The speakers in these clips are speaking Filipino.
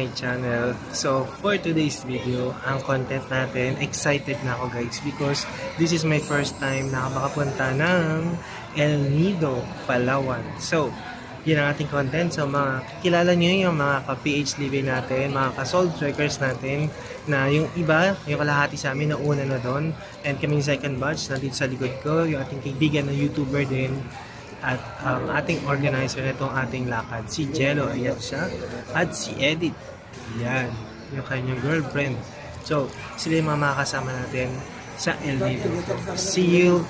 my channel. So for today's video, ang content natin, excited na ako guys because this is my first time na makapunta ng El Nido, Palawan. So yun ang ating content. So mga kilala nyo yung mga ka-PH living natin, mga ka-soul trekkers natin na yung iba, yung kalahati sa amin na una na doon, and kaming second batch nandito sa likod ko, yung ating kaibigan na YouTuber din at ating organizer na itong ating lakad, si Jello, ayan siya, at si Edith, yan, yung kanyang girlfriend. So, sila yung mga makakasama natin sa El Nido. See you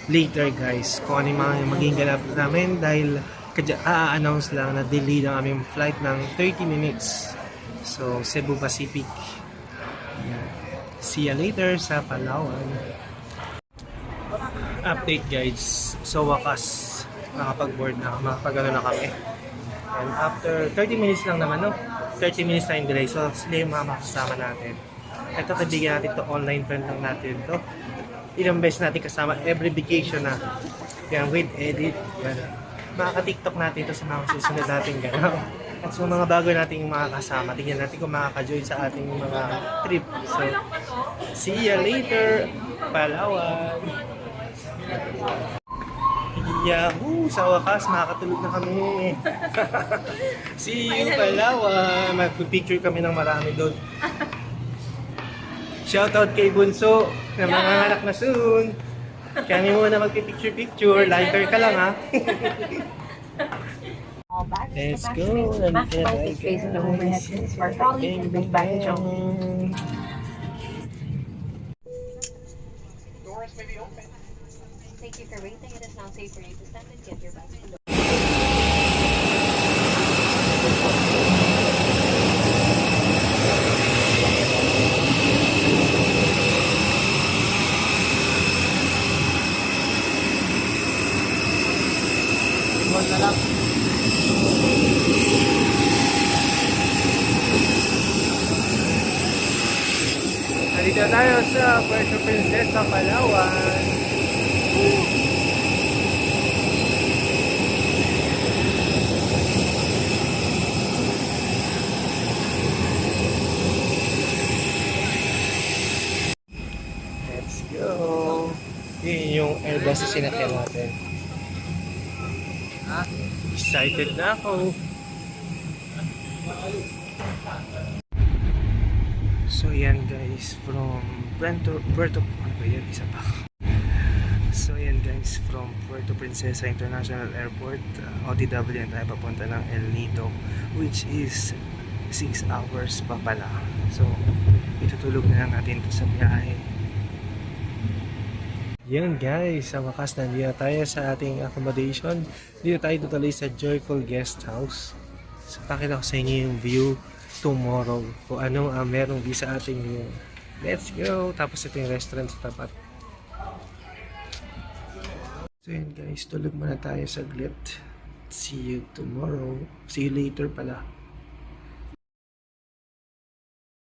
later guys, kung ano yung mga maging ganap namin dahil a-announce lang na delay ng aming flight ng 30 minutes. So, Cebu Pacific. Yan. See you later sa Palawan. Update guys, so wakas nakapag-board na, makapag-ano na kami. And after 30 minutes lang naman, no? 30 minutes time delay. So, sila yung mga makasama natin. Ito, kaibigan natin to, online friend lang natin to. Ilang beses natin kasama, every vacation na. Yan, with edit. Yan. Makaka-tiktok natin ito sa mga susunod natin ganaw. At sa mga bago nating mga kasama, tingnan natin kung makaka-join sa ating mga trip. So, see you later, Palawan! Yahoo! Sa wakas, makakatulog na kami. See you, Palawan! Mag-picture kami ng marami doon. Shoutout kay Bunso na mga anak na soon. Kami muna magpipicture-picture. Lighter ka lang, ha? Let's go! Max focus facing the overhead bins for trolley and bring baggage only. Doors may be open. Thank you for waiting. It is now safe for you to stand and get your bags below. Nandito tayo sa Puerto Princesa, Palawan. Let's go! Yun yung Airbus na sinakyan natin. Excited na ako! So yan guys, from Puerto ano ba yan? Isa pa. So yan guys, from Puerto Princesa International Airport, OTW yan tayo papunta ng El Nido, which is 6 hours pa pala. So itutulog na lang natin to sa biyahe. Yan guys, sa wakas nandito tayo sa ating accommodation. Dito tayo tutuloy sa Joyful Guest House. So pakita ko sa inyo yung view tomorrow kung ano ang merong view sa ating room. Let's go! Tapos ito yung restaurant sa tapat. So yun guys, tulog muna tayo saglit. See you tomorrow. See you later pala.